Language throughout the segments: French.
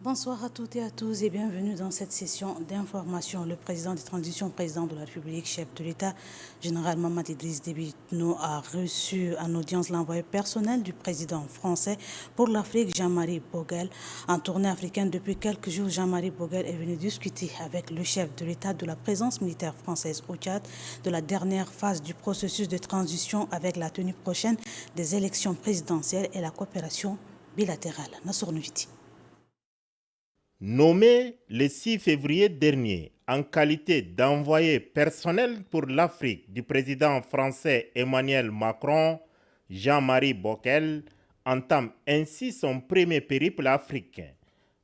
Bonsoir à toutes et à tous et bienvenue dans cette session d'information. Le président de transition, président de la République, chef de l'État, général Mamadou Idriss Déby Itno, a reçu en audience l'envoyé personnel du président français pour l'Afrique, Jean-Marie Bogel. En tournée africaine depuis quelques jours, Jean-Marie Bogel est venu discuter avec le chef de l'État de la présence militaire française au Tchad, de la dernière phase du processus de transition avec la tenue prochaine des élections présidentielles et la coopération bilatérale. Nassour Nouviti. Nommé le 6 février dernier en qualité d'envoyé personnel pour l'Afrique du président français Emmanuel Macron, Jean-Marie Bogel entame ainsi son premier périple africain.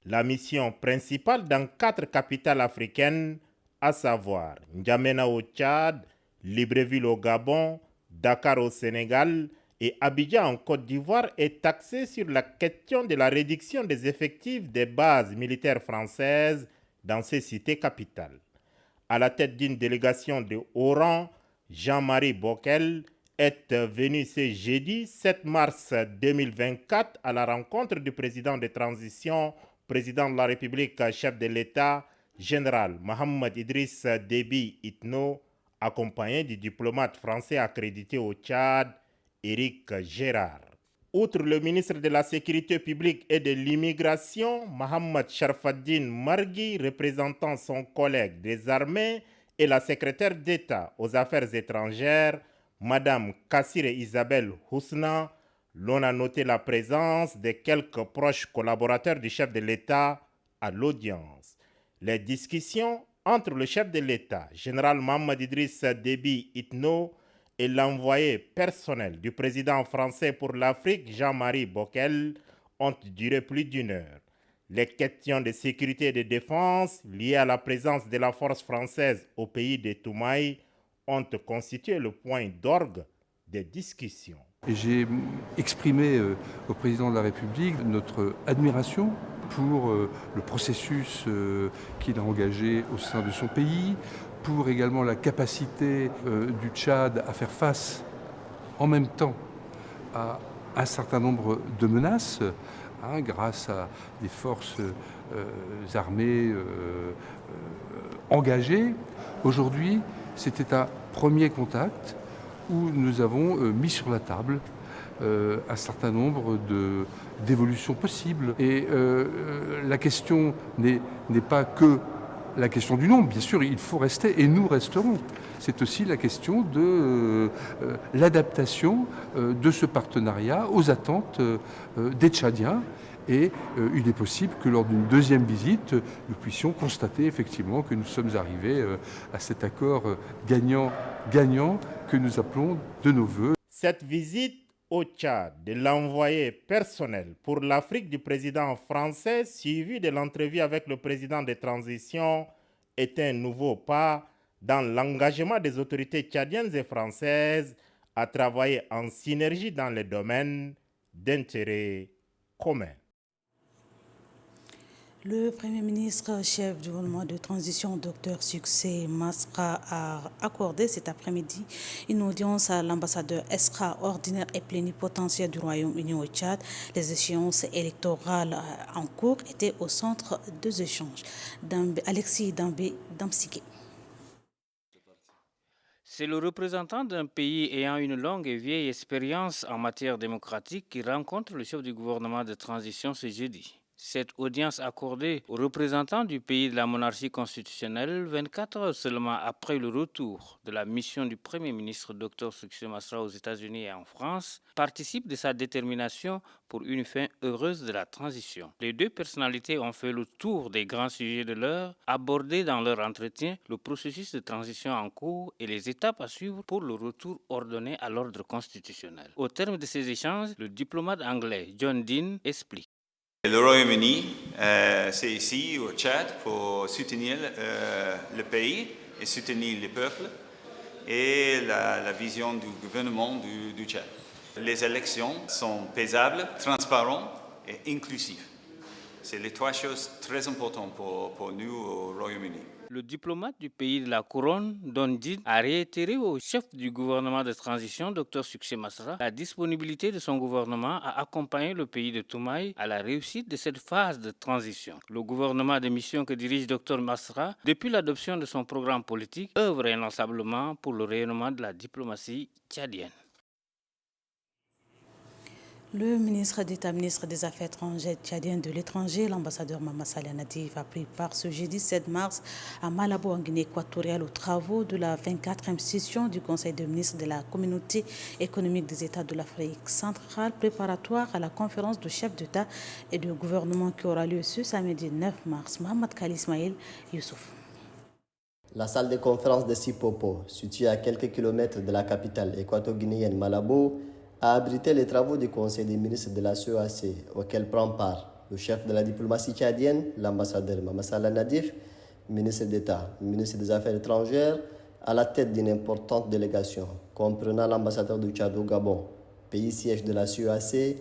La mission principale dans 4 capitales africaines, à savoir N'Djamena au Tchad, Libreville au Gabon, Dakar au Sénégal et Abidjan en Côte d'Ivoire, est axée sur la question de la réduction des effectifs des bases militaires françaises dans ces cités capitales. À la tête d'une délégation de haut rang, Jean-Marie Bogel est venu ce jeudi 7 mars 2024 à la rencontre du président de transition, président de la République, chef de l'État, général Mamadou Idriss Déby Itno, accompagné du diplomate français accrédité au Tchad, Éric Gérard. Outre le ministre de la Sécurité publique et de l'immigration, Mohamed Sharfaddin Margui, représentant son collègue des armées, et la secrétaire d'État aux affaires étrangères, Madame Kassire Isabelle Housna, l'on a noté la présence de quelques proches collaborateurs du chef de l'État à l'audience. Les discussions entre le chef de l'État, général Mamadou Idriss Déby Itno, et l'envoyé personnel du président français pour l'Afrique, Jean-Marie Bogel, ont duré plus d'1 heure. Les questions de sécurité et de défense liées à la présence de la force française au pays de Toumaï ont constitué le point d'orgue des discussions. J'ai exprimé au président de la République notre admiration pour le processus qu'il a engagé au sein de son pays, pour également la capacité du Tchad à faire face en même temps à un certain nombre de menaces, grâce à des forces armées engagées. Aujourd'hui, c'était un premier contact où nous avons mis sur la table un certain nombre d'évolutions possibles. Et la question n'est pas que la question du nombre. Bien sûr, il faut rester et nous resterons. C'est aussi la question de l'adaptation de ce partenariat aux attentes des Tchadiens. Et il est possible que lors d'une deuxième visite, nous puissions constater effectivement que nous sommes arrivés à cet accord gagnant-gagnant que nous appelons de nos voeux. Cette visite au Tchad de l'envoyé personnel pour l'Afrique du président français, suivi de l'entrevue avec le président de transition, est un nouveau pas dans l'engagement des autorités tchadiennes et françaises à travailler en synergie dans les domaines d'intérêt commun. Le Premier ministre, chef du gouvernement de transition, Dr Succès Masra, a accordé cet après-midi une audience à l'ambassadeur extraordinaire et plénipotentiaire du Royaume-Uni au Tchad. Les échéances électorales en cours étaient au centre des échanges. Alexis Damsiké. C'est le représentant d'un pays ayant une longue et vieille expérience en matière démocratique qui rencontre le chef du gouvernement de transition ce jeudi. Cette audience accordée aux représentants du pays de la monarchie constitutionnelle, 24 heures seulement après le retour de la mission du Premier ministre Dr Succès Masra aux États-Unis et en France, participe de sa détermination pour une fin heureuse de la transition. Les deux personnalités ont fait le tour des grands sujets de l'heure, abordé dans leur entretien le processus de transition en cours et les étapes à suivre pour le retour ordonné à l'ordre constitutionnel. Au terme de ces échanges, le diplomate anglais John Dean explique. Le Royaume-Uni, c'est ici au Tchad pour soutenir le pays et soutenir le peuple et la vision du gouvernement du Tchad. Les élections sont paisibles, transparentes et inclusives. C'est les trois choses très importantes pour nous au Royaume-Uni. Le diplomate du pays de la couronne, Don Did, a réitéré au chef du gouvernement de transition, Dr Succé Masra, la disponibilité de son gouvernement à accompagner le pays de Toumaï à la réussite de cette phase de transition. Le gouvernement de mission que dirige Dr Masra, depuis l'adoption de son programme politique, œuvre inlassablement pour le rayonnement de la diplomatie tchadienne. Le ministre d'État, ministre des Affaires étrangères tchadien de l'étranger, l'ambassadeur Mama Saleh Nadif, a pris part ce jeudi 7 mars à Malabo, en Guinée équatoriale, aux travaux de la 24e session du Conseil des ministres de la Communauté économique des États de l'Afrique centrale, préparatoire à la conférence de chefs d'État et de gouvernement qui aura lieu ce samedi 9 mars. Mohamed Khalil Ismail Youssouf. La salle de conférence de Sipopo, située à quelques kilomètres de la capitale équato-guinéenne Malabo, a abrité les travaux du Conseil des ministres de la CEAC, auquel prend part le chef de la diplomatie tchadienne, l'ambassadeur Mama Saleh Nadif, ministre d'État, ministre des Affaires étrangères, à la tête d'une importante délégation, comprenant l'ambassadeur du Tchad au Gabon, pays siège de la CEAC,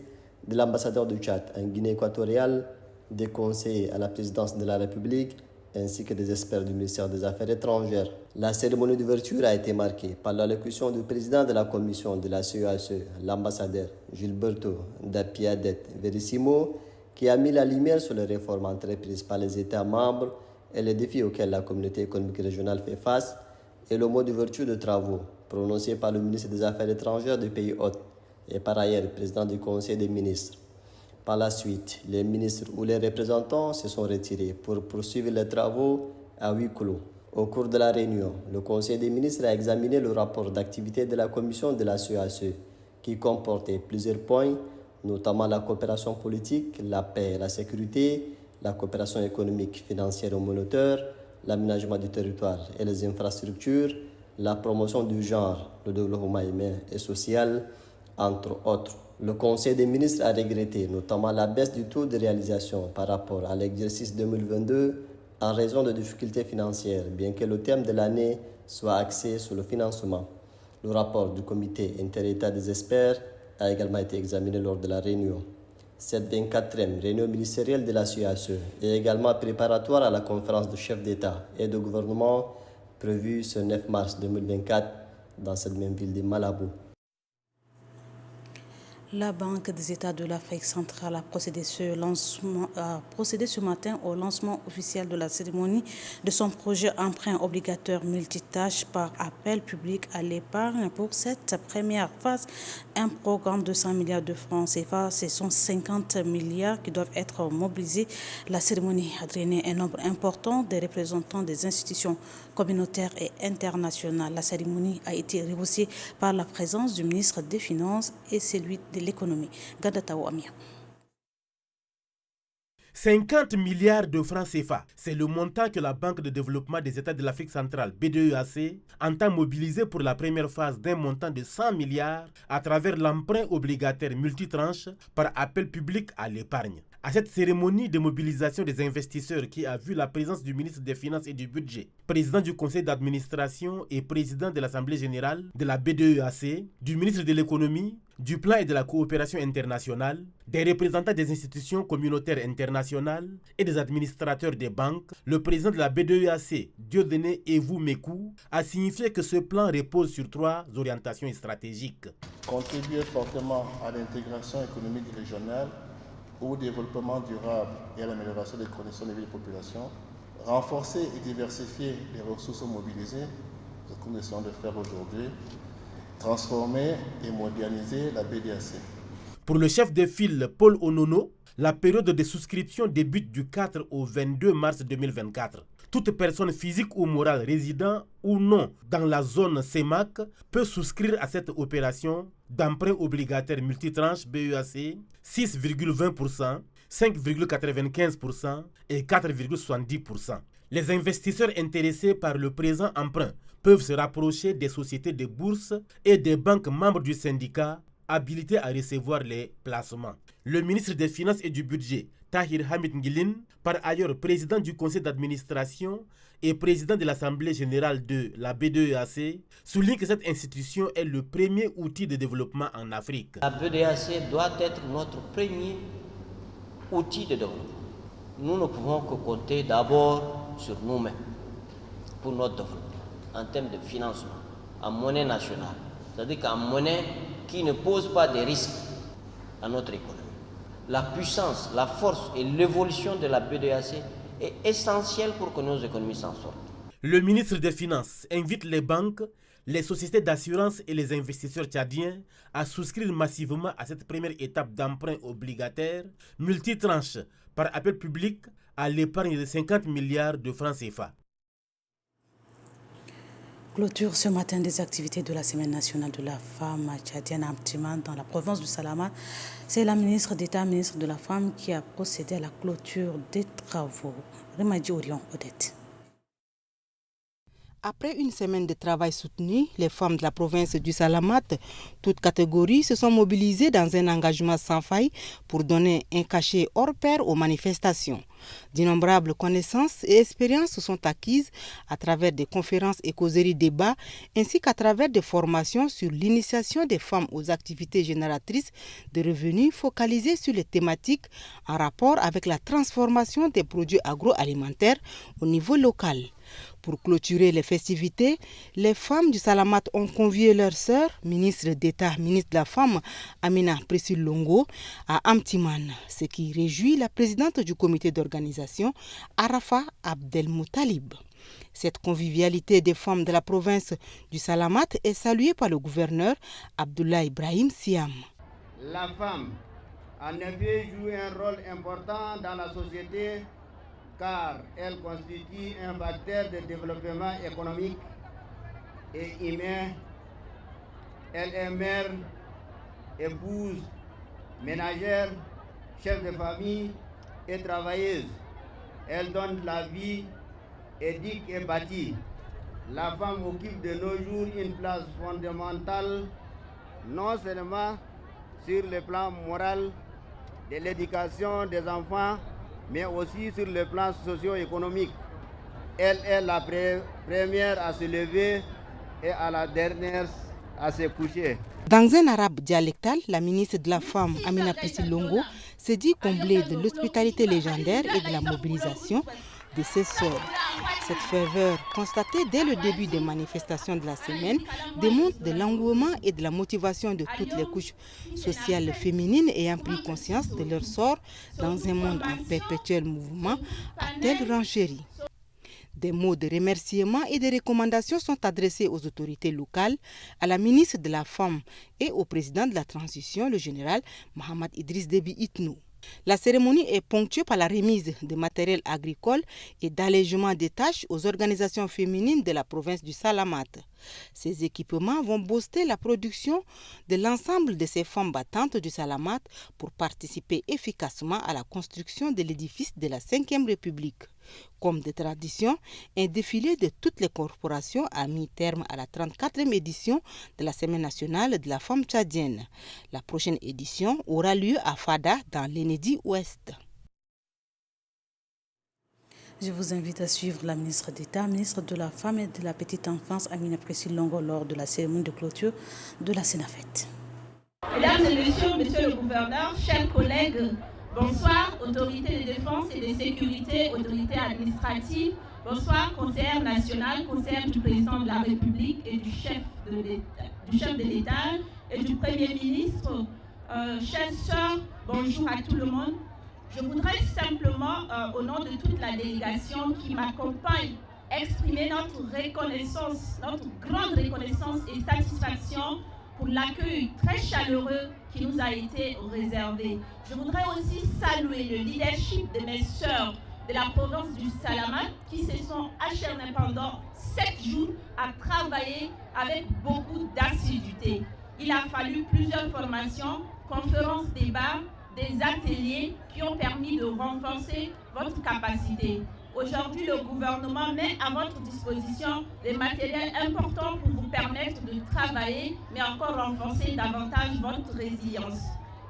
de l'ambassadeur du Tchad en Guinée équatoriale, des conseillers à la présidence de la République, ainsi que des experts du ministère des Affaires étrangères. La cérémonie d'ouverture a été marquée par l'allocution du président de la commission de la CEAC, l'ambassadeur Gilberto da Piadet Verissimo, qui a mis la lumière sur les réformes entreprises par les États membres et les défis auxquels la communauté économique régionale fait face, et le mot d'ouverture de travaux prononcé par le ministre des Affaires étrangères du pays hôte et par ailleurs président du Conseil des ministres. Par la suite, les ministres ou les représentants se sont retirés pour poursuivre les travaux à huis clos. Au cours de la réunion, le Conseil des ministres a examiné le rapport d'activité de la commission de la CEAC, qui comportait plusieurs points, notamment la coopération politique, la paix et la sécurité, la coopération économique, financière et monétaire, l'aménagement du territoire et les infrastructures, la promotion du genre, le développement humain et social, entre autres. Le Conseil des ministres a regretté notamment la baisse du taux de réalisation par rapport à l'exercice 2022 en raison de difficultés financières, bien que le thème de l'année soit axé sur le financement. Le rapport du comité interétat des experts a également été examiné lors de la réunion. Cette 24e réunion ministérielle de la CEAC est également préparatoire à la conférence de chefs d'État et de gouvernement prévue ce 9 mars 2024 dans cette même ville de Malabo. La Banque des États de l'Afrique centrale a procédé ce matin au lancement officiel de la cérémonie de son projet emprunt obligatoire multitâche par appel public à l'épargne. Pour cette première phase, un programme de 100 milliards de francs CFA, ce sont 50 milliards qui doivent être mobilisés. La cérémonie a drainé un nombre important des représentants des institutions communautaires et internationales. La cérémonie a été rehaussée par la présence du ministre des Finances et celui de l'économie. Gadataou Amir. 50 milliards de francs CFA, c'est le montant que la Banque de développement des États de l'Afrique centrale, BDEAC, entend mobiliser pour la première phase d'un montant de 100 milliards à travers l'emprunt obligataire multitranche par appel public à l'épargne. À cette cérémonie de mobilisation des investisseurs qui a vu la présence du ministre des Finances et du Budget, président du conseil d'administration et président de l'Assemblée générale de la BDEAC, du ministre de l'économie, du plan et de la coopération internationale, des représentants des institutions communautaires internationales et des administrateurs des banques, le président de la BDEAC, Dieudonné Evou Mekou, a signifié que ce plan repose sur 3 orientations stratégiques. Contribuer fortement à l'intégration économique régionale, au développement durable et à l'amélioration des conditions de vie des populations, renforcer et diversifier les ressources mobilisées, ce que nous essayons de faire aujourd'hui, transformer et moderniser la BDAC. Pour le chef de file Paul Onono, la période de souscription débute du 4 au 22 mars 2024. Toute personne physique ou morale résidant ou non dans la zone CEMAC peut souscrire à cette opération d'emprunt obligataire multitranche BEAC 6,20%, 5,95% et 4,70%. Les investisseurs intéressés par le présent emprunt peuvent se rapprocher des sociétés de bourse et des banques membres du syndicat habilitées à recevoir les placements. Le ministre des Finances et du Budget, Tahir Hamid Ngilin, par ailleurs président du conseil d'administration et président de l'Assemblée générale de la BDEAC, souligne que cette institution est le premier outil de développement en Afrique. La BDEAC doit être notre premier outil de développement. nous ne pouvons que compter d'abord sur nous-mêmes pour notre développement, en termes de financement, en monnaie nationale, c'est-à-dire qu'en monnaie qui ne pose pas de risques à notre économie. La puissance, la force et l'évolution de la BEDEAC est essentielle pour que nos économies s'en sortent. Le ministre des Finances invite les banques, les sociétés d'assurance et les investisseurs tchadiens à souscrire massivement à cette première étape d'emprunt obligataire multitranche par appel public à l'épargne de 50 milliards de francs CFA. Clôture ce matin des activités de la Semaine nationale de la femme tchadienne à Mtiman dans la province du Salamat. C'est la ministre d'État, ministre de la Femme, qui a procédé à la clôture des travaux. Remadi Orion Odette. Après une semaine de travail soutenu, les femmes de la province du Salamat, toutes catégories, se sont mobilisées dans un engagement sans faille pour donner un cachet hors pair aux manifestations. D'innombrables connaissances et expériences sont acquises à travers des conférences et causeries débats, ainsi qu'à travers des formations sur l'initiation des femmes aux activités génératrices de revenus focalisées sur les thématiques en rapport avec la transformation des produits agroalimentaires au niveau local. Pour clôturer les festivités, les femmes du Salamat ont convié leur sœur, ministre d'État, ministre de la Femme, Amina Priscille Longo, à Amtiman, ce qui réjouit la présidente du comité d'organisation, Arafa Abdelmoutalib. Cette convivialité des femmes de la province du Salamat est saluée par le gouverneur Abdullah Ibrahim Siam. La femme, en effet, joue un rôle important dans la société car elle constitue un facteur de développement économique et humain. Elle est mère, épouse, ménagère, chef de famille et travailleuse. Elle donne la vie, éduque et bâtit. La femme occupe de nos jours une place fondamentale, non seulement sur le plan moral de l'éducation des enfants, mais aussi sur le plan socio-économique. Elle est la première à se lever et à la dernière à se coucher. Dans un arabe dialectal, la ministre de la Femme, Amina Priscille Longo, s'est dit comblée de l'hospitalité légendaire et de la mobilisation de ses sœurs. Cette ferveur, constatée dès le début des manifestations de la semaine, démontre de l'engouement et de la motivation de toutes les couches sociales féminines ayant pris conscience de leur sort dans un monde en perpétuel mouvement à telle renchérie. Des mots de remerciement et de recommandations sont adressés aux autorités locales, à la ministre de la Femme et au président de la transition, le général Mohamed Idriss Déby Itno. La cérémonie est ponctuée par la remise de matériel agricole et d'allègement des tâches aux organisations féminines de la province du Salamat. Ces équipements vont booster la production de l'ensemble de ces femmes battantes du Salamat pour participer efficacement à la construction de l'édifice de la 5e République. Comme de tradition, un défilé de toutes les corporations a mis terme à la 34e édition de la Semaine nationale de la femme tchadienne. La prochaine édition aura lieu à Fada, dans l'Enedi Ouest. Je vous invite à suivre la ministre d'État, ministre de la Femme et de la Petite Enfance, Amina Priscille Longo, lors de la cérémonie de clôture de la Sénafette. Mesdames et messieurs, monsieur le gouverneur, chers collègues, bonsoir, autorités de défense et de sécurité, autorités administratives, bonsoir, conseillère nationale, conseillère du président de la République et du chef de l'État et du Premier ministre. Chers sœurs, bonjour à tout le monde. Je voudrais simplement, au nom de toute la délégation qui m'accompagne, exprimer notre reconnaissance, notre grande reconnaissance et satisfaction pour l'accueil très chaleureux qui nous a été réservé. Je voudrais aussi saluer le leadership de mes sœurs de la province du Salamat qui se sont acharnées pendant 7 jours à travailler avec beaucoup d'assiduité. Il a fallu plusieurs formations, conférences, débats, des ateliers qui ont permis de renforcer votre capacité. Aujourd'hui, le gouvernement met à votre disposition des matériels importants pour vous permettre de travailler, mais encore renforcer davantage votre résilience.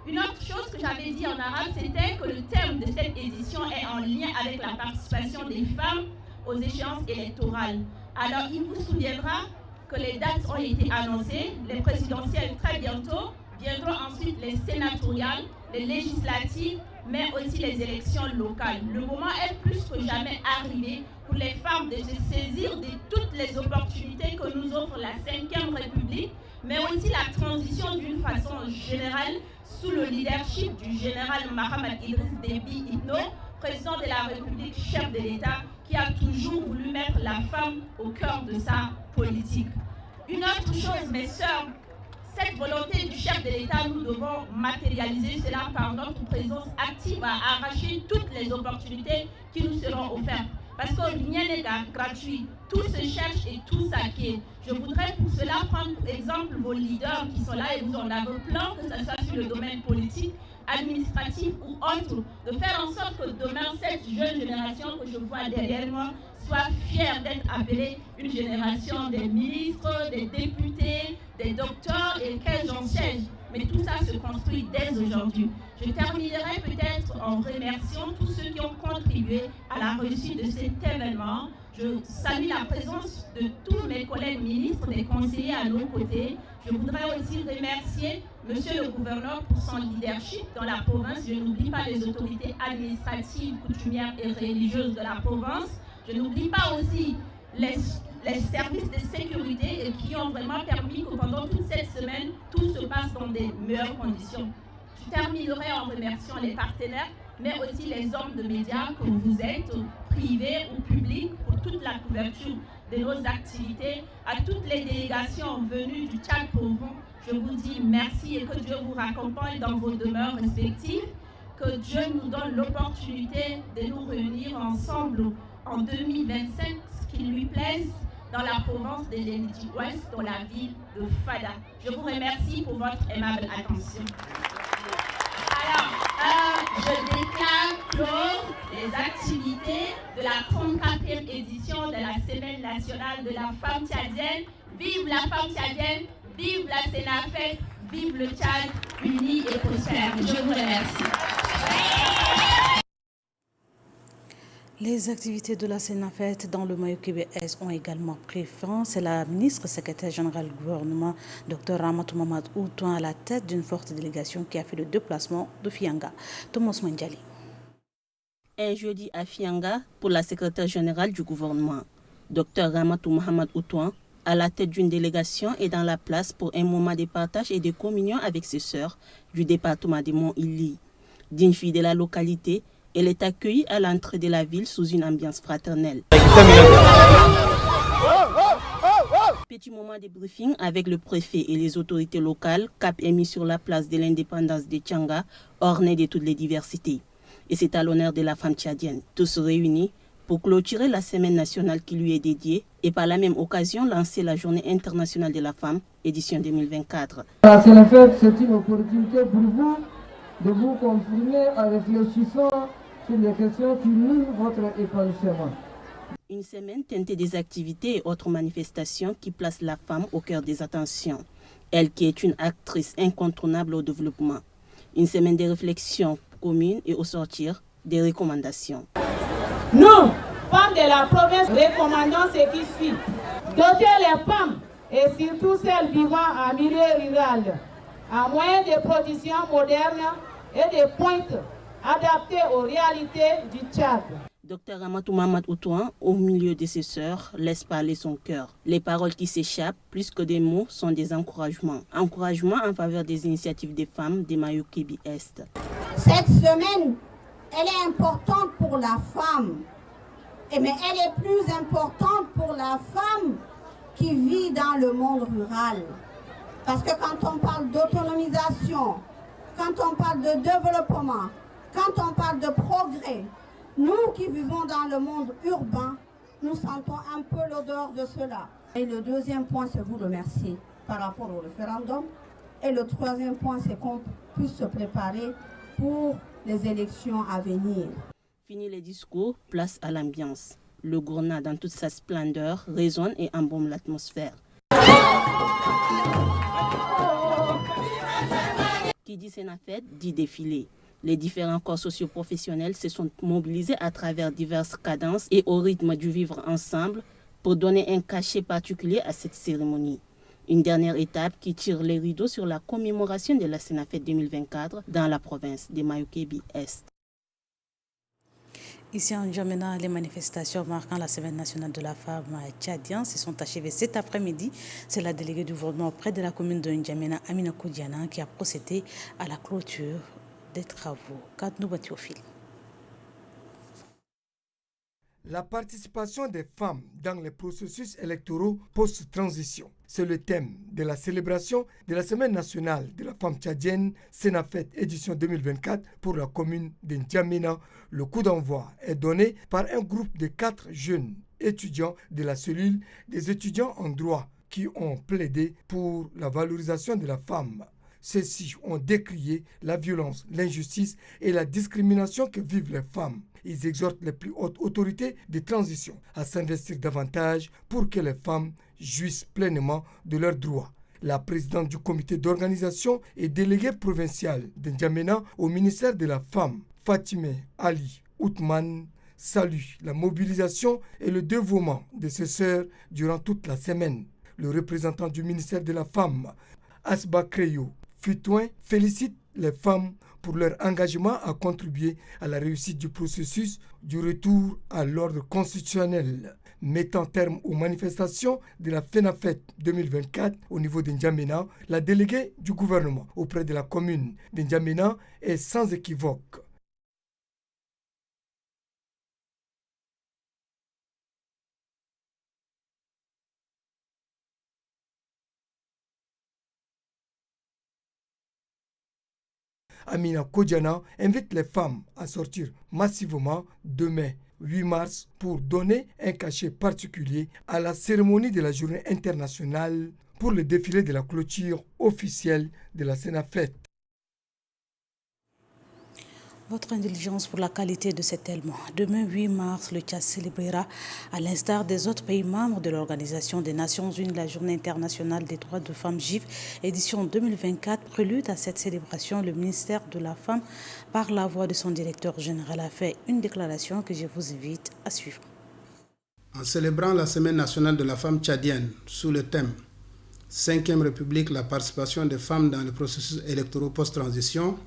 Une autre chose que j'avais dit en arabe, c'était que le thème de cette édition est en lien avec la participation des femmes aux échéances électorales. Alors, il vous souviendra que les dates ont été annoncées, les présidentielles très bientôt, viendront ensuite les sénatoriales, les législatives, mais aussi les élections locales. Le moment est plus que jamais arrivé pour les femmes de se saisir de toutes les opportunités que nous offre la 5e République, mais aussi la transition d'une façon générale sous le leadership du général Mahamat Idriss Déby Itno, président de la République, chef de l'État, qui a toujours voulu mettre la femme au cœur de sa politique. Une autre chose, mes sœurs, cette volonté du chef de l'État, nous devons matérialiser cela par notre présence active à arracher toutes les opportunités qui nous seront offertes. Parce que rien n'est gratuit, tout se cherche et tout s'acquiert. Je voudrais pour cela prendre pour exemple vos leaders qui sont là et vous en avez plein, que ce soit sur le domaine politique, administratif ou autre, de faire en sorte que demain, cette jeune génération que je vois derrière moi soit fière d'être appelée une génération des ministres, des députés, des docteurs et qu'elles en siègent. Mais tout ça se construit dès aujourd'hui. Je terminerai peut-être en remerciant tous ceux qui ont contribué à la réussite de cet événement. Je salue la présence de tous mes collègues ministres, des conseillers à nos côtés. Je voudrais aussi remercier Monsieur le gouverneur pour son leadership dans la province. Je n'oublie pas les autorités administratives, coutumières et religieuses de la province. Je n'oublie pas aussi les services de sécurité qui ont vraiment permis que pendant toute cette semaine, tout se passe dans des meilleures conditions. Je terminerai en remerciant les partenaires, mais aussi les hommes de médias que vous êtes, privés ou publics, pour toute la couverture de nos activités. À toutes les délégations venues du Tchad profond, je vous dis merci et que Dieu vous raccompagne dans vos demeures respectives. Que Dieu nous donne l'opportunité de nous réunir ensemble en 2025, ce qui lui plaise, dans la province de l'Ouest, dans la ville de Fada. Je vous remercie pour votre aimable attention. Alors, je déclare clore les activités de la 34e édition de la Semaine nationale de la femme tchadienne. Vive la femme tchadienne, vive la Sénafette, vive le Tchad, uni et prospère. Je vous remercie. Les activités de la Sénafette dans le Mayo-Kébé-Est ont également pris fin. C'est la ministre secrétaire générale du gouvernement, Dr Ramatou Mahamat Outouan, à la tête d'une forte délégation qui a fait le déplacement de Fianga. Thomas Mandjali. Un jeudi à Fianga pour la secrétaire générale du gouvernement, Dr Ramatou Mahamat Outouan, à la tête d'une délégation et dans la place pour un moment de partage et de communion avec ses sœurs du département de Mont-Ili. Digne fille de la localité, elle est accueillie à l'entrée de la ville sous une ambiance fraternelle. Petit moment de briefing avec le préfet et les autorités locales, cap est mis sur la place de l'indépendance de Tchanga, ornée de toutes les diversités. Et c'est à l'honneur de la femme tchadienne, tous réunis pour clôturer la semaine nationale qui lui est dédiée et par la même occasion lancer la journée internationale de la femme, édition 2024. C'est une opportunité pour vous de vous confirmer en réfléchissant sur les questions qui nouent votre épanouissement. Une semaine teintée des activités et autres manifestations qui placent la femme au cœur des attentions. Elle qui est une actrice incontournable au développement. Une semaine de réflexion commune et au sortir, des recommandations. Nous, femmes de la province, recommandons ce qui suit. Doter les femmes, et surtout celles vivant en milieu rural, à moyens de production moderne et de pointe adaptés aux réalités du Tchad. Dr Ramatou Mahamat Outouan, au milieu de ses sœurs, laisse parler son cœur. Les paroles qui s'échappent, plus que des mots, sont des encouragements. Encouragements en faveur des initiatives des femmes des Mayo-Kébé-Est. Cette semaine, elle est importante pour la femme, mais elle est plus importante pour la femme qui vit dans le monde rural. Parce que quand on parle d'autonomisation, quand on parle de développement, quand on parle de progrès, nous qui vivons dans le monde urbain, nous sentons un peu l'odeur de cela. Et le deuxième point, c'est vous remercier par rapport au référendum. Et le troisième point, c'est qu'on puisse se préparer pour les élections à venir. Fini les discours, place à l'ambiance. Le gourna dans toute sa splendeur résonne et embaume l'atmosphère. Qui dit Sénafette dit défilé. Les différents corps socio-professionnels se sont mobilisés à travers diverses cadences et au rythme du vivre ensemble pour donner un cachet particulier à cette cérémonie. Une dernière étape qui tire les rideaux sur la commémoration de la Sénafette 2024 dans la province de Mayo-Kébé-Est. Ici en N'Djamena, les manifestations marquant la Semaine nationale de la femme tchadienne se sont achevées cet après-midi. C'est la déléguée du gouvernement auprès de la commune de N'Djamena, Amina Koudiana, qui a procédé à la clôture des travaux. Kadnou Batiophile. La participation des femmes dans les processus électoraux post-transition. C'est le thème de la célébration de la Semaine nationale de la femme tchadienne, Senafet édition 2024 pour la commune de N'Djamena. Le coup d'envoi est donné par un groupe de 4 jeunes étudiants de la cellule des étudiants en droit qui ont plaidé pour la valorisation de la femme. Ceux-ci ont décrié la violence, l'injustice et la discrimination que vivent les femmes. Ils exhortent les plus hautes autorités de transition à s'investir davantage pour que les femmes jouissent pleinement de leurs droits. La présidente du comité d'organisation et déléguée provinciale de N'Djamena au ministère de la Femme, Fatime Ali Outman, salue la mobilisation et le dévouement de ses sœurs durant toute la semaine. Le représentant du ministère de la Femme, Asba Kreyo Fitouin, félicite les femmes pour leur engagement à contribuer à la réussite du processus du retour à l'ordre constitutionnel, mettant terme aux manifestations de la FENAFET 2024 au niveau de N'Djamena. La déléguée du gouvernement auprès de la commune de N'Djamena est sans équivoque. Amina Koudiana invite les femmes à sortir massivement demain, 8 mars, pour donner un cachet particulier à la cérémonie de la journée internationale pour le défilé de la clôture officielle de la Senafet. Votre indulgence pour la qualité de cet élément. Demain, 8 mars, le Tchad célébrera, à l'instar des autres pays membres de l'Organisation des Nations Unies, la Journée internationale des droits de femmes juives, édition 2024. Prélude à cette célébration, le ministère de la Femme, par la voix de son directeur général, a fait une déclaration que je vous invite à suivre. En célébrant la Semaine nationale de la femme tchadienne sous le thème 5e République, la participation des femmes dans le processus électoral post-transition,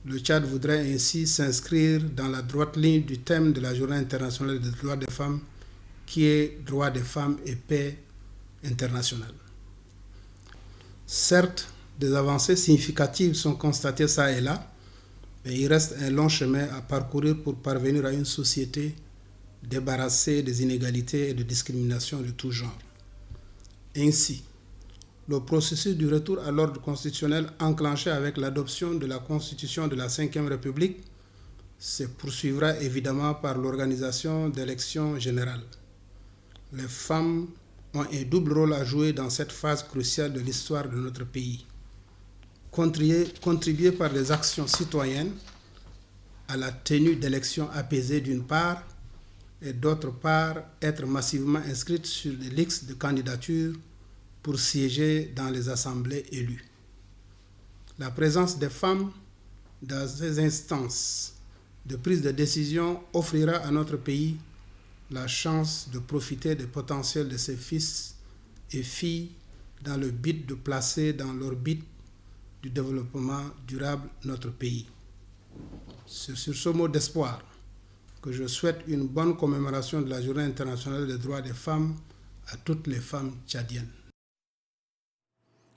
le Tchad voudrait ainsi s'inscrire dans la droite ligne du thème de la Journée internationale des droits des femmes, qui est droits des femmes et paix internationale. Certes, des avancées significatives sont constatées ça et là, mais il reste un long chemin à parcourir pour parvenir à une société débarrassée des inégalités et de discriminations de tout genre. Ainsi, le processus du retour à l'ordre constitutionnel enclenché avec l'adoption de la Constitution de la 5e République se poursuivra évidemment par l'organisation d'élections générales. Les femmes ont un double rôle à jouer dans cette phase cruciale de l'histoire de notre pays. Contribuer par des actions citoyennes à la tenue d'élections apaisées d'une part, et d'autre part être massivement inscrites sur les listes de candidature pour siéger dans les assemblées élues. La présence des femmes dans ces instances de prise de décision offrira à notre pays la chance de profiter des potentiels de ses fils et filles dans le but de placer dans l'orbite du développement durable notre pays. C'est sur ce mot d'espoir que je souhaite une bonne commémoration de la Journée internationale des droits des femmes à toutes les femmes tchadiennes.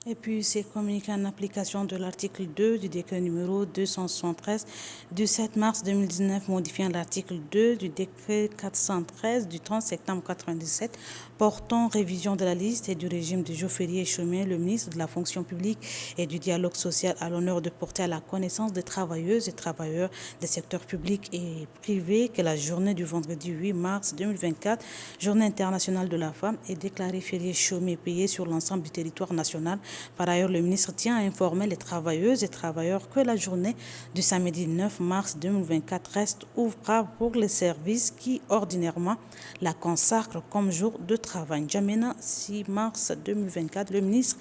Et puis, c'est communiqué en application de l'article 2 du décret numéro 273 du 7 mars 2019, modifiant l'article 2 du décret 413 du 30 septembre 1997, portant révision de la liste et du régime de jours fériés et chômés. Le ministre de la fonction publique et du dialogue social a l'honneur de porter à la connaissance des travailleuses et travailleurs des secteurs publics et privés que la journée du vendredi 8 mars 2024, journée internationale de la femme, est déclarée férié chômé payé sur l'ensemble du territoire national. Par ailleurs, le ministre tient à informer les travailleuses et travailleurs que la journée du samedi 9 mars 2024 reste ouvrable pour les services qui, ordinairement, la consacrent comme jour de travail. N'Djamena, 6 mars 2024, le ministre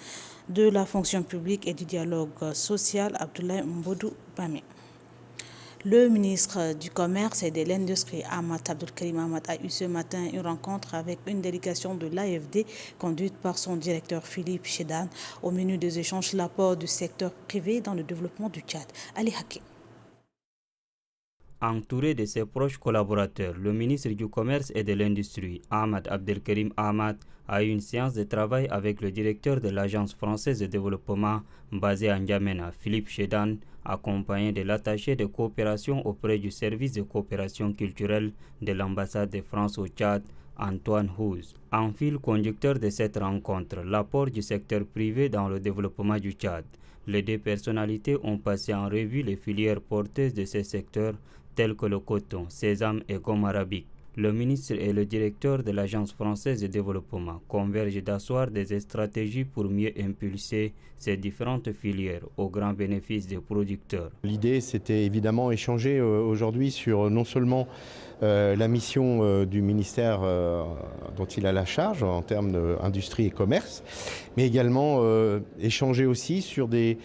de la fonction publique et du dialogue social, Abdoulaye Mbodou Bamé. Le ministre du Commerce et de l'Industrie, Ahmad Abdulkarim Ahmad, a eu ce matin une rencontre avec une délégation de l'AFD conduite par son directeur Philippe Chedan. Au menu des échanges, l'apport du secteur privé dans le développement du Tchad. Ali Hakim. Entouré de ses proches collaborateurs, le ministre du Commerce et de l'Industrie, Ahmad Abdelkarim Ahmad, a eu une séance de travail avec le directeur de l'Agence française de développement basée à N'Djamena, Philippe Chedan, accompagné de l'attaché de coopération auprès du service de coopération culturelle de l'ambassade de France au Tchad, Antoine Houz. En fil conducteur de cette rencontre, l'apport du secteur privé dans le développement du Tchad. Les deux personnalités ont passé en revue les filières porteuses de ces secteurs tels que le coton, sésame et gomme arabique. Le ministre et le directeur de l'Agence française de développement convergent d'asseoir des stratégies pour mieux impulser ces différentes filières au grand bénéfice des producteurs. L'idée, c'était évidemment échanger aujourd'hui sur non seulement la mission du ministère dont il a la charge en termes d'industrie et commerce, mais également échanger aussi sur des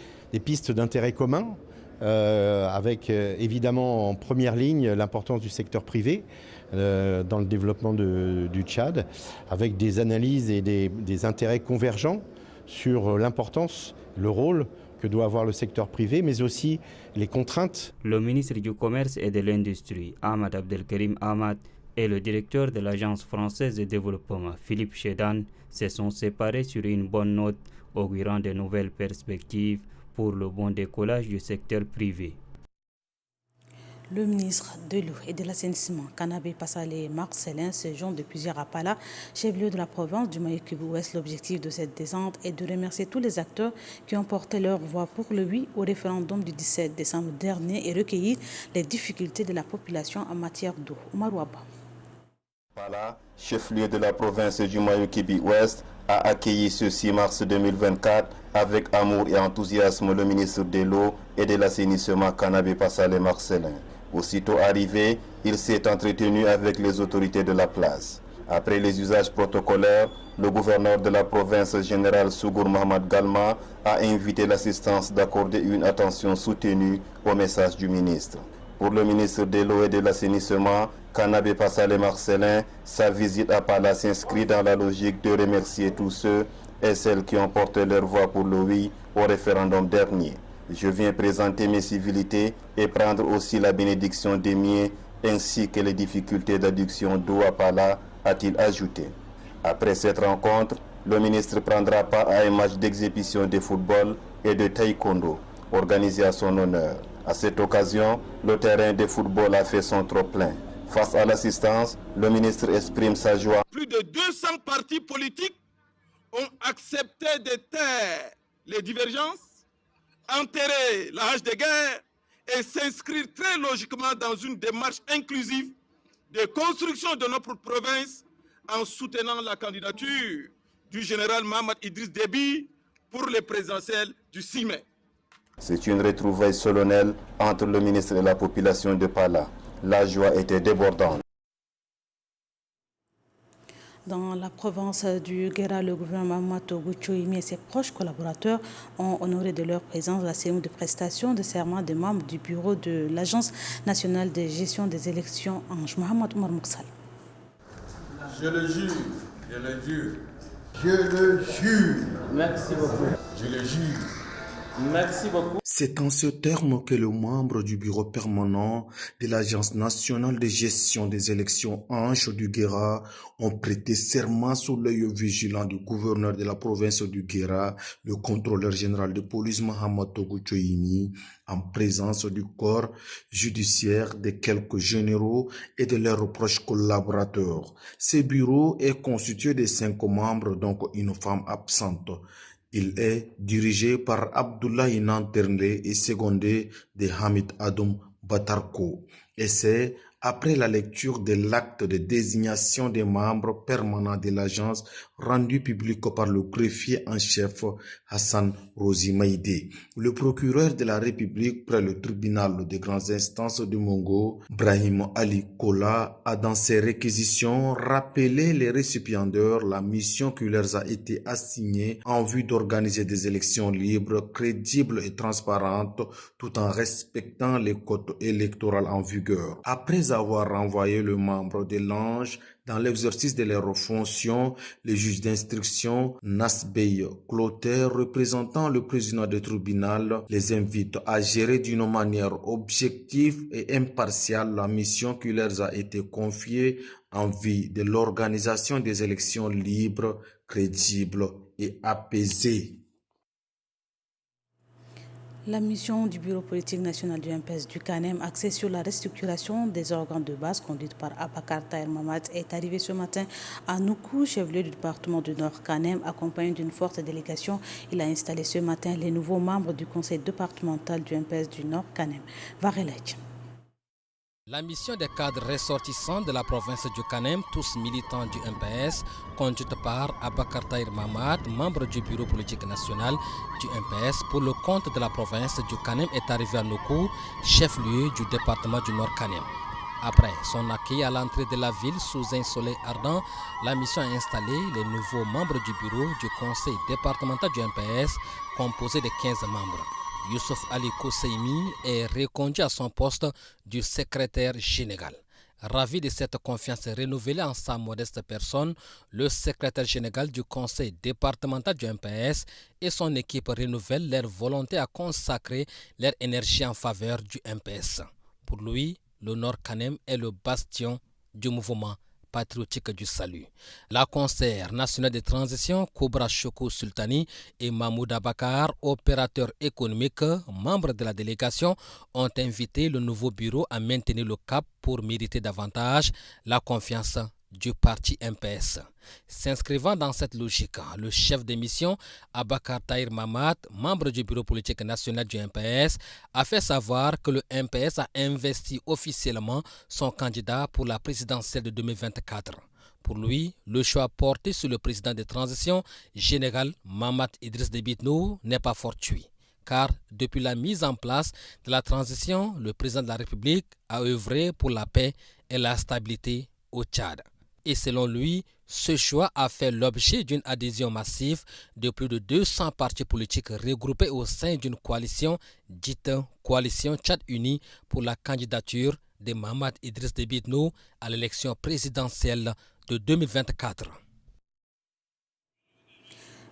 pistes d'intérêt commun, avec évidemment en première ligne l'importance du secteur privé dans le développement du Tchad, avec des analyses et des intérêts convergents sur l'importance, le rôle que doit avoir le secteur privé, mais aussi les contraintes. Le ministre du Commerce et de l'Industrie, Ahmad Abdelkarim Ahmad, et le directeur de l'Agence française de développement, Philippe Chedan, se sont séparés sur une bonne note, augurant de nouvelles perspectives pour le bon décollage du secteur privé. Le ministre de l'eau et de l'assainissement, Kanabé Passalé Marcellin, se joint depuis hier à Pala, chef-lieu de la province du Mayo-Kivu-Ouest. L'objectif de cette descente est de remercier tous les acteurs qui ont porté leur voix pour le oui au référendum du 17 décembre dernier et recueillir les difficultés de la population en matière d'eau. Omar Ouaba. Pala, chef-lieu de la province du Mayo-Kivu-Ouest, a accueilli ce 6 mars 2024 avec amour et enthousiasme le ministre de l'eau et de l'assainissement Kanabé Passalé Marcellin. Aussitôt arrivé, il s'est entretenu avec les autorités de la place. Après les usages protocolaires, le gouverneur de la province, général Sougour Mohamed Galma, a invité l'assistance d'accorder une attention soutenue au message du ministre. Pour le ministre de l'eau et de l'assainissement, Kanabé Passalé Marcellin, sa visite à Pala s'inscrit dans la logique de remercier tous ceux et celles qui ont porté leur voix pour le oui au référendum dernier. Je viens présenter mes civilités et prendre aussi la bénédiction des miens ainsi que les difficultés d'adduction d'eau à Pala, a-t-il ajouté. Après cette rencontre, le ministre prendra part à un match d'exhibition de football et de taekwondo organisé à son honneur. À cette occasion, le terrain de football a fait son trop-plein. Face à l'assistance, le ministre exprime sa joie. Plus de 200 partis politiques ont accepté de taire les divergences, enterrer la hache de guerre et s'inscrire très logiquement dans une démarche inclusive de construction de notre province en soutenant la candidature du général Mohamed Idriss Déby pour les présidentielles du 6 mai. C'est une retrouvaille solennelle entre le ministre et la population de Pala. La joie était débordante. Dans la province du Guéra, le gouvernement Matogo Tchoimi et ses proches collaborateurs ont honoré de leur présence la cérémonie de prestation de serment des membres du bureau de l'Agence nationale de gestion des élections Ange Mohamed Omar Mouksal. Je le jure, je le jure. Je le jure. Merci beaucoup. Je le jure. Merci beaucoup. C'est en ce terme que les membres du bureau permanent de l'Agence nationale de gestion des élections Ange du Guéra ont prêté serment sous l'œil vigilant du gouverneur de la province du Guéra, le contrôleur général de police Mohamed Togo Tchoimi, en présence du corps judiciaire, de quelques généraux et de leurs proches collaborateurs. Ce bureau est constitué de 5 membres, donc une femme absente. Il est dirigé par Abdoulaye Nanternde et secondé de Hamid Adoum Batarko. Et c'est après la lecture de l'acte de désignation des membres permanents de l'agence rendu public par le greffier en chef Hassan Rosi Maïdé. Le procureur de la République près le tribunal de grandes instances du Mongo, Brahim Ali Kola, a dans ses réquisitions rappelé les récipiendaires la mission qui leur a été assignée en vue d'organiser des élections libres, crédibles et transparentes tout en respectant les codes électoraux en vigueur. Après avoir renvoyé le membre de l'Ange dans l'exercice de leurs fonctions, le juge d'instruction Nasbey Clotaire, représentant le président du tribunal, les invite à gérer d'une manière objective et impartiale la mission qui leur a été confiée en vue de l'organisation des élections libres, crédibles et apaisées. La mission du Bureau politique national du MPS du CANEM, axée sur la restructuration des organes de base, conduite par Abakar Tahir Mahamat, est arrivée ce matin à Noukou, chef-lieu du département du Nord. CANEM, accompagné d'une forte délégation, il a installé ce matin les nouveaux membres du conseil départemental du MPS du Nord, CANEM. Varelech. La mission des cadres ressortissants de la province du CANEM, tous militants du MPS, conduite par Abakar Tahir Mahamat, membre du bureau politique national du MPS, pour le compte de la province du CANEM, est arrivée à Noukou, chef-lieu du département du Nord CANEM. Après son accueil à l'entrée de la ville sous un soleil ardent, la mission a installé les nouveaux membres du bureau du conseil départemental du MPS, composé de 15 membres. Youssouf Ali Koseimi est reconduit à son poste du secrétaire général. Ravi de cette confiance renouvelée en sa modeste personne, le secrétaire général du conseil départemental du MPS et son équipe renouvellent leur volonté à consacrer leur énergie en faveur du MPS. Pour lui, le Nord CANEM est le bastion du mouvement patriotique du salut. La conseillère nationale de transition, Koubra Chokou Sultani et Mahmoud Abakar, opérateur économique, membres de la délégation, ont invité le nouveau bureau à maintenir le cap pour mériter davantage la confiance du parti MPS. S'inscrivant dans cette logique, le chef de mission, Abakar Tahir Mahamat, membre du bureau politique national du MPS, a fait savoir que le MPS a investi officiellement son candidat pour la présidentielle de 2024. Pour lui, le choix porté sur le président de transition, général Mahamat Idriss Déby Itno, n'est pas fortuit. Car depuis la mise en place de la transition, le président de la République a œuvré pour la paix et la stabilité au Tchad. Et selon lui, ce choix a fait l'objet d'une adhésion massive de plus de 200 partis politiques regroupés au sein d'une coalition dite Coalition Tchad Uni pour la candidature de Mahamat Idriss Déby Itno à l'élection présidentielle de 2024.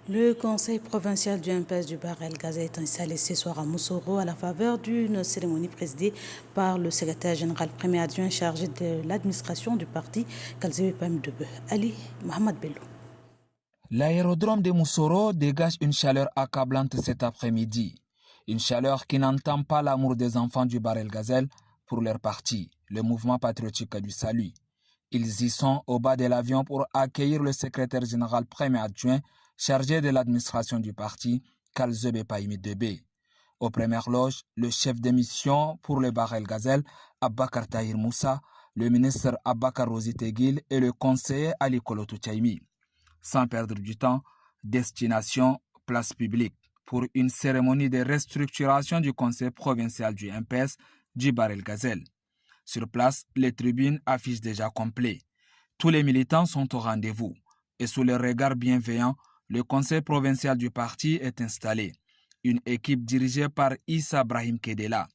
Le conseil provincial du MPS du Bahr El Ghazal est installé ce soir à Moussoro à la faveur d'une cérémonie présidée par le secrétaire général premier adjoint chargé de l'administration du parti, Kalzebe Pamdebe, Ali Mohamed Bello. L'aérodrome de Moussoro dégage une chaleur accablante cet après-midi. Une chaleur qui n'entame pas l'amour des enfants du Bahr El Ghazal pour leur parti, le mouvement patriotique du salut. Ils y sont au bas de l'avion pour accueillir le secrétaire général premier adjoint chargé de l'administration du parti, Kalzebe Pamdebe. Aux premières loges, le chef de mission pour le Bahr El Ghazal, Abakar Tahir Moussa, le ministre Abakar Rozi Teguil et le conseiller Ali Kolotou Tchaimi. Sans perdre du temps, destination place publique pour une cérémonie de restructuration du conseil provincial du MPS du Bahr El Ghazal. Sur place, les tribunes affichent déjà complet. Tous les militants sont au rendez-vous et sous le regard bienveillant, le conseil provincial du parti est installé. Une équipe dirigée par Issa Brahim Kedela.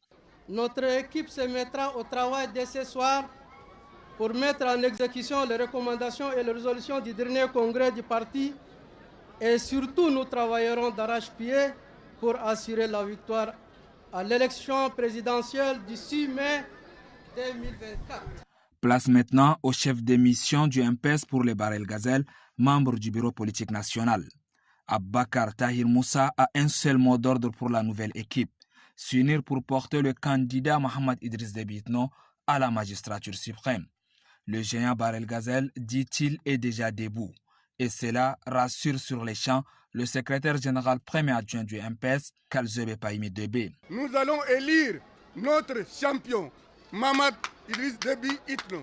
Notre équipe se mettra au travail dès ce soir pour mettre en exécution les recommandations et les résolutions du dernier congrès du parti. Et surtout, nous travaillerons d'arrache-pied pour assurer la victoire à l'élection présidentielle du 6 mai 2024. Place maintenant au chef de mission du MPS pour le Bahr El Ghazal, membre du bureau politique national. Abakar Tahir Moussa a un seul mot d'ordre pour la nouvelle équipe, s'unir pour porter le candidat Mahamat Idriss Déby Itno à la magistrature suprême. Le géant Bahr El Ghazal, dit-il, est déjà debout. Et cela rassure sur les champs le secrétaire général premier adjoint du MPS, Kalzebe Pamdebe. Nous allons élire notre champion, Mahamat Idriss Déby Itno.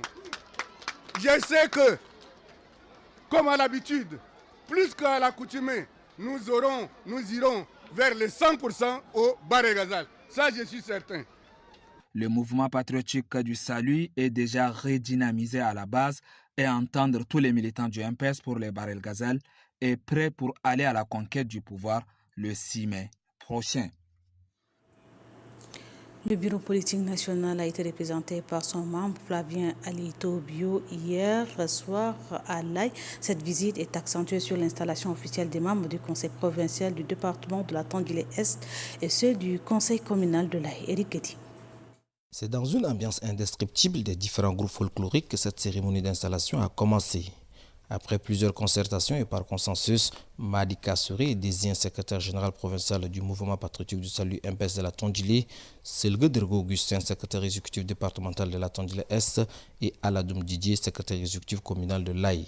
Je sais que, comme à l'habitude, plus qu'à l'accoutumée, nous irons vers les 100% au Bahr El Ghazal. Ça, je suis certain. Le mouvement patriotique du salut est déjà redynamisé à la base et entendre tous les militants du MPS pour le Bahr El Ghazal est prêt pour aller à la conquête du pouvoir le 6 mai prochain. Le bureau politique national a été représenté par son membre Flavien Alitobio hier soir à l'Aï. Cette visite est accentuée sur l'installation officielle des membres du conseil provincial du département de la Tondjilé-Est et ceux du conseil communal de l'Aï. Eric Getty. C'est dans une ambiance indescriptible des différents groupes folkloriques que cette cérémonie d'installation a commencé. Après plusieurs concertations et par consensus, Madi Kassuri est désigné secrétaire général provincial du mouvement patriotique du salut MPS de la Tondjilé, Selgue Dergo Augustin, secrétaire exécutif départemental de la Tondjilé-Est et Aladoum Didier, secrétaire exécutif communal de l'Aï.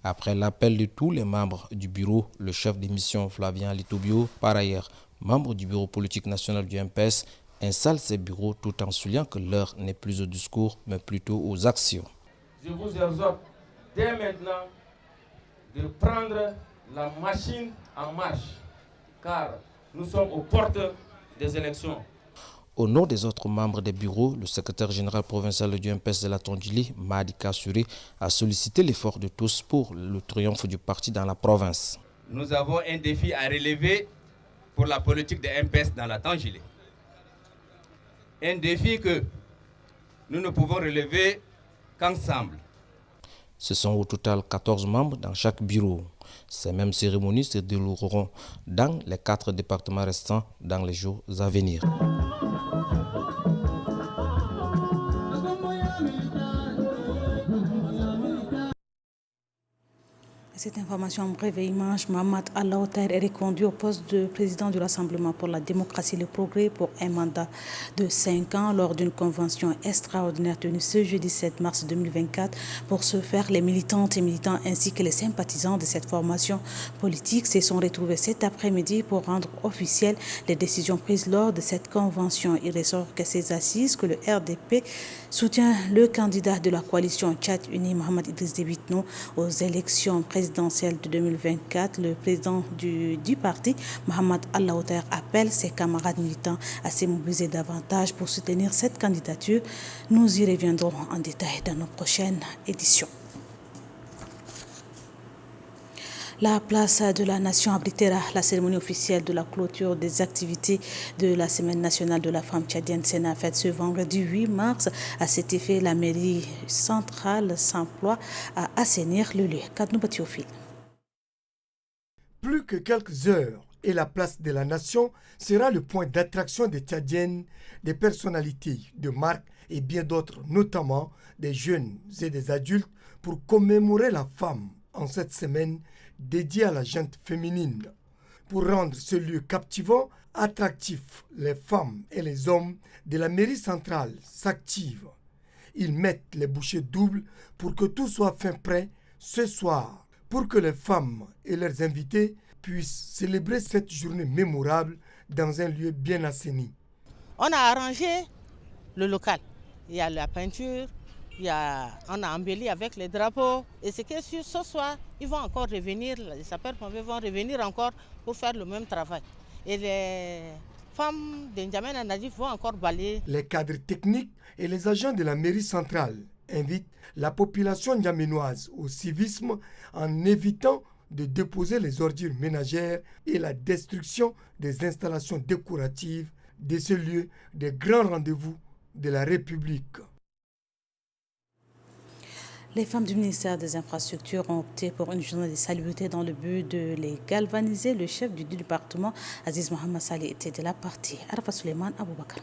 Après l'appel de tous les membres du bureau, le chef de mission Flavien Alitobio, par ailleurs membre du bureau politique national du MPS, installe ses bureaux tout en soulignant que l'heure n'est plus au discours mais plutôt aux actions. Je vous exhorte dès maintenant de prendre la machine en marche, car nous sommes aux portes des élections. Au nom des autres membres des bureaux, le secrétaire général provincial du MPS de la Tondjilé, Madi Kassuri, a sollicité l'effort de tous pour le triomphe du parti dans la province. Nous avons un défi à relever pour la politique de MPS dans la Tondjilé. Un défi que nous ne pouvons relever qu'ensemble. Ce sont au total 14 membres dans chaque bureau. Ces mêmes cérémonies se dérouleront dans les 4 départements restants dans les jours à venir. Cette information en brève image, Mohamed Allaouter est reconduit au poste de président du Rassemblement pour la démocratie et le progrès pour un mandat de 5 ans lors d'une convention extraordinaire tenue ce jeudi 7 mars 2024. Pour ce faire, les militantes et militants ainsi que les sympathisants de cette formation politique se sont retrouvés cet après-midi pour rendre officielles les décisions prises lors de cette convention. Il ressort que ces assises que le RDP soutient le candidat de la coalition Tchad Uni, Mohamed Idriss Déby Itno, aux élections présidentielles de 2024. Le président du parti, Mohamed Allaouter, appelle ses camarades militants à se mobiliser davantage pour soutenir cette candidature. Nous y reviendrons en détail dans nos prochaines éditions. La place de la Nation abritera la cérémonie officielle de la clôture des activités de la Semaine nationale de la femme tchadienne Senafet ce vendredi 8 mars. À cet effet, la mairie centrale s'emploie à assainir le lieu. Kadnou Batiophile. Plus que quelques heures et la place de la Nation sera le point d'attraction des Tchadiennes, des personnalités de marque et bien d'autres, notamment des jeunes et des adultes, pour commémorer la femme en cette semaine dédié à la gente féminine. Pour rendre ce lieu captivant, attractif, les femmes et les hommes de la mairie centrale s'activent. Ils mettent les bouchées doubles pour que tout soit fin prêt ce soir, pour que les femmes et leurs invités puissent célébrer cette journée mémorable dans un lieu bien assaini. On a arrangé le local. Il y a la peinture, on a embelli avec les drapeaux. Et c'est que ce soir, ils vont encore revenir, les sapeurs-pompiers vont revenir encore pour faire le même travail. Et les femmes de N'Djamena et Nadif vont encore balayer. Les cadres techniques et les agents de la mairie centrale invitent la population ndjamenoise au civisme en évitant de déposer les ordures ménagères et la destruction des installations décoratives de ce lieu de grand rendez-vous de la République. Les femmes du ministère des Infrastructures ont opté pour une journée de salubrité dans le but de les galvaniser. Le chef du département, Aziz Mohamed Saleh, était de la partie. Arafa Suleiman Aboubakar.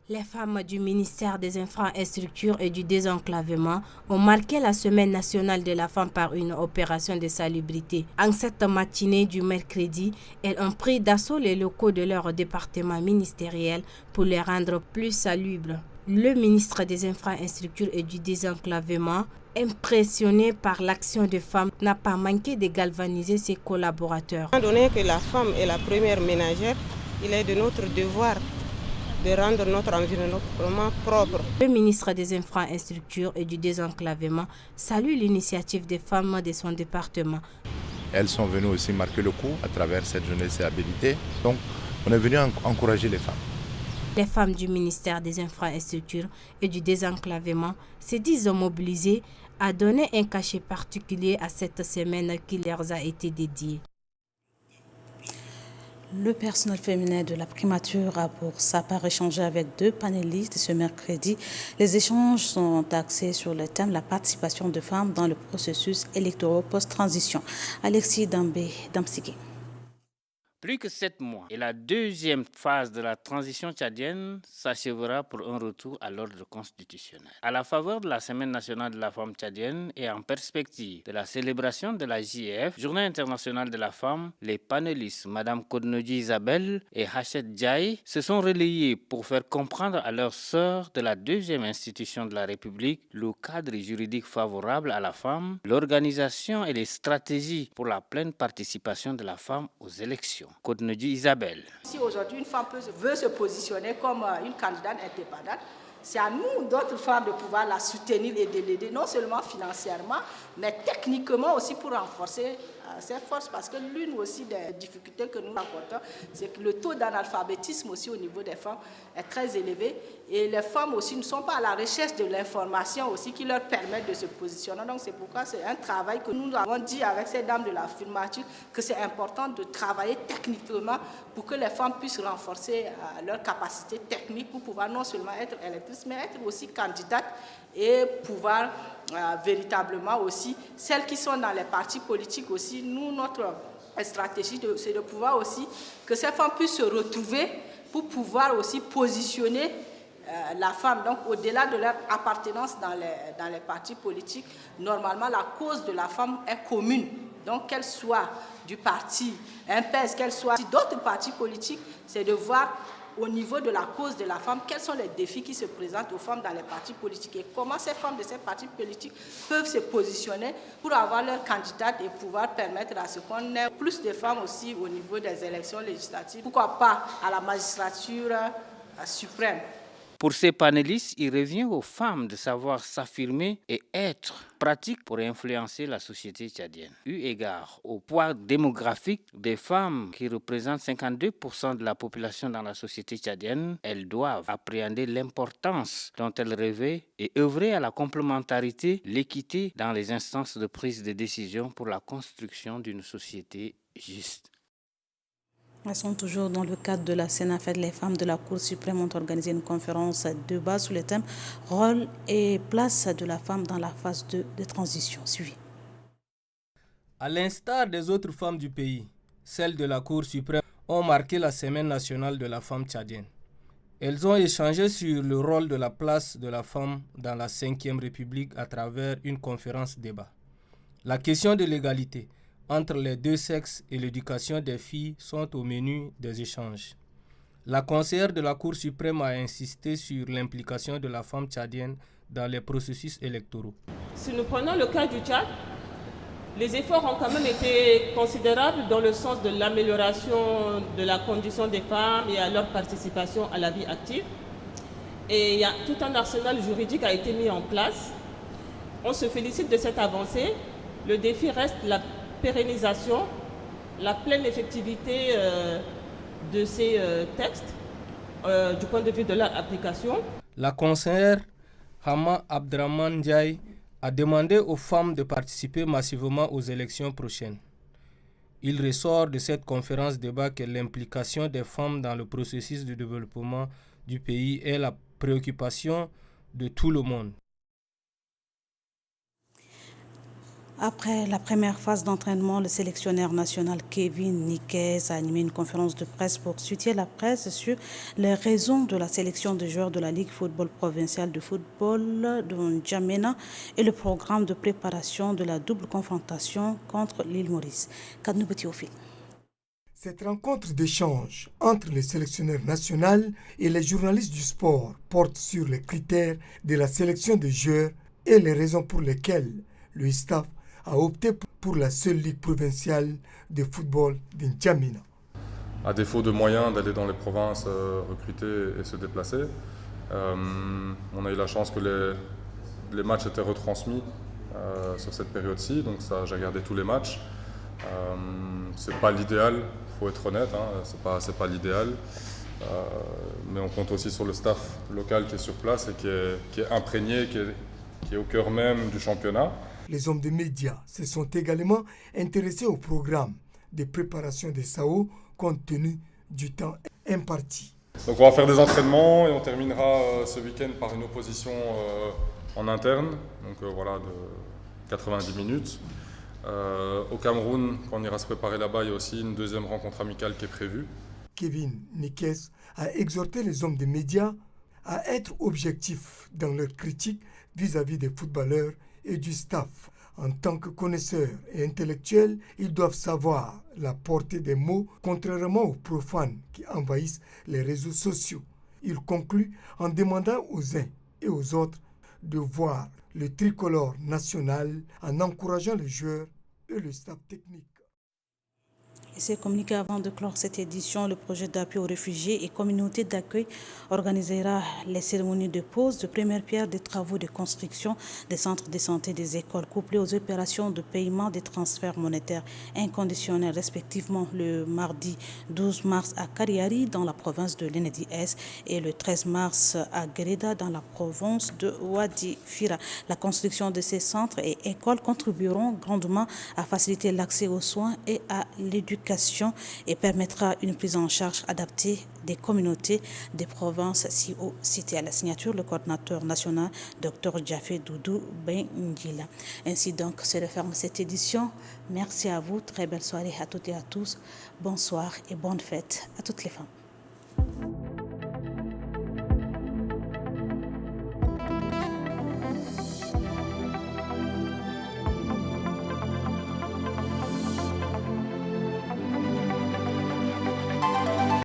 Les femmes du ministère des Infrastructures et du Désenclavement ont marqué la Semaine nationale de la femme par une opération de salubrité. En cette matinée du mercredi, elles ont pris d'assaut les locaux de leur département ministériel pour les rendre plus salubres. Le ministre des Infrastructures et du Désenclavement, impressionné par l'action des femmes, n'a pas manqué de galvaniser ses collaborateurs. Étant donné que la femme est la première ménagère, il est de notre devoir de rendre notre environnement propre. Le ministre des Infrastructures et du Désenclavement salue l'initiative des femmes de son département. Elles sont venues aussi marquer le coup à travers cette journée de salubrité. Donc, on est venu encourager les femmes. Les femmes du ministère des Infrastructures et du Désenclavement se disent mobilisées à donner un cachet particulier à cette semaine qui leur a été dédiée. Le personnel féminin de la primature a pour sa part échangé avec 2 panélistes ce mercredi. Les échanges sont axés sur le thème de la participation de femmes dans le processus électoral post-transition. Alexis Damsiki. Plus que 7 mois et la deuxième phase de la transition tchadienne s'achèvera pour un retour à l'ordre constitutionnel. À la faveur de la Semaine nationale de la femme tchadienne et en perspective de la célébration de la JF, Journée internationale de la femme, les panélistes Mme Kodnodji Isabelle et Hachet Djaï se sont relayés pour faire comprendre à leurs sœurs de la deuxième institution de la République le cadre juridique favorable à la femme, l'organisation et les stratégies pour la pleine participation de la femme aux élections. Kodnodji Isabelle. Si aujourd'hui une femme veut se positionner comme une candidate indépendante, c'est à nous, d'autres femmes, de pouvoir la soutenir et de l'aider, non seulement financièrement, mais techniquement aussi pour renforcer ses forces. Parce que l'une aussi des difficultés que nous rencontrons, c'est que le taux d'analphabétisme aussi au niveau des femmes est très élevé. Et les femmes aussi ne sont pas à la recherche de l'information aussi qui leur permet de se positionner. Donc c'est pourquoi c'est un travail que nous avons dit avec ces dames de la primature que c'est important de travailler techniquement pour que les femmes puissent renforcer leur capacité technique pour pouvoir non seulement être électrices, mais être aussi candidates et pouvoir véritablement aussi, celles qui sont dans les partis politiques aussi, nous, notre stratégie, c'est de pouvoir aussi que ces femmes puissent se retrouver pour pouvoir aussi positionner la femme. Donc, au-delà de leur appartenance dans les partis politiques, normalement, la cause de la femme est commune. Donc, qu'elle soit du parti MPS, qu'elle soit d'autres partis politiques, c'est de voir au niveau de la cause de la femme, quels sont les défis qui se présentent aux femmes dans les partis politiques et comment ces femmes de ces partis politiques peuvent se positionner pour avoir leur candidate et pouvoir permettre à ce qu'on ait plus de femmes aussi au niveau des élections législatives, pourquoi pas à la magistrature suprême. Pour ces panélistes, il revient aux femmes de savoir s'affirmer et être pratiques pour influencer la société tchadienne. Eu égard au poids démographique des femmes qui représentent 52% de la population dans la société tchadienne, elles doivent appréhender l'importance dont elles revêtent et œuvrer à la complémentarité, l'équité dans les instances de prise de décision pour la construction d'une société juste. Elles sont toujours dans le cadre de la Sénafed. Les femmes de la Cour suprême ont organisé une conférence de base sur le thème « Rôle et place de la femme dans la phase 2 de transition ». Suivi. À l'instar des autres femmes du pays, celles de la Cour suprême ont marqué la Semaine nationale de la femme tchadienne. Elles ont échangé sur le rôle de la place de la femme dans la 5e République à travers une conférence débat. La question de l'égalité entre les deux sexes et l'éducation des filles sont au menu des échanges. La conseillère de la Cour suprême a insisté sur l'implication de la femme tchadienne dans les processus électoraux. Si nous prenons le cas du Tchad, les efforts ont quand même été considérables dans le sens de l'amélioration de la condition des femmes et à leur participation à la vie active. Et il y a tout un arsenal juridique a été mis en place. On se félicite de cette avancée. Le défi reste la pérennisation, la pleine effectivité de ces textes du point de vue de leur application. La conseillère Hama Abdraman Ndiaye a demandé aux femmes de participer massivement aux élections prochaines. Il ressort de cette conférence débat que l'implication des femmes dans le processus de développement du pays est la préoccupation de tout le monde. Après la première phase d'entraînement, le sélectionneur national Kevin Niquez a animé une conférence de presse pour soutenir la presse sur les raisons de la sélection de joueurs de la Ligue football provinciale de football de N'Djamena et le programme de préparation de la double confrontation contre l'île Maurice. Kadnou Betiophile. Cette rencontre d'échange entre le sélectionneur national et les journalistes du sport porte sur les critères de la sélection des joueurs et les raisons pour lesquelles le staff a opté pour la seule ligue provinciale de football de N'Djamena. À défaut de moyens d'aller dans les provinces recruter et se déplacer, on a eu la chance que les matchs étaient retransmis sur cette période-ci, donc ça, j'ai regardé tous les matchs. C'est pas l'idéal, il faut être honnête, c'est pas l'idéal, mais on compte aussi sur le staff local qui est sur place et qui est imprégné, qui est au cœur même du championnat. Les hommes des médias se sont également intéressés au programme de préparation des SAO compte tenu du temps imparti. Donc on va faire des entraînements et on terminera ce week-end par une opposition en interne, donc voilà, de 90 minutes. Au Cameroun, quand on ira se préparer là-bas, il y a aussi une deuxième rencontre amicale qui est prévue. Kevin Nikes a exhorté les hommes des médias à être objectifs dans leur critique vis-à-vis des footballeurs et du staff. En tant que connaisseurs et intellectuels, ils doivent savoir la portée des mots, contrairement aux profanes qui envahissent les réseaux sociaux. Il conclut en demandant aux uns et aux autres de voir le tricolore national en encourageant les joueurs et le staff technique. Et c'est communiqué avant de clore cette édition. Le projet d'appui aux réfugiés et communautés d'accueil organisera les cérémonies de pose de première pierre des travaux de construction des centres de santé, des écoles, couplées aux opérations de paiement des transferts monétaires inconditionnels, respectivement le mardi 12 mars à Kariari dans la province de l'Enedi-Est et le 13 mars à Gereda dans la province de Wadi Fira. La construction de ces centres et écoles contribueront grandement à faciliter l'accès aux soins et à l'éducation et permettra une prise en charge adaptée des communautés des provinces citées à la signature, le coordinateur national, Dr Jafé Doudou Bengila. Ainsi donc se referme cette édition. Merci à vous, très belle soirée à toutes et à tous. Bonsoir et bonne fête à toutes les femmes.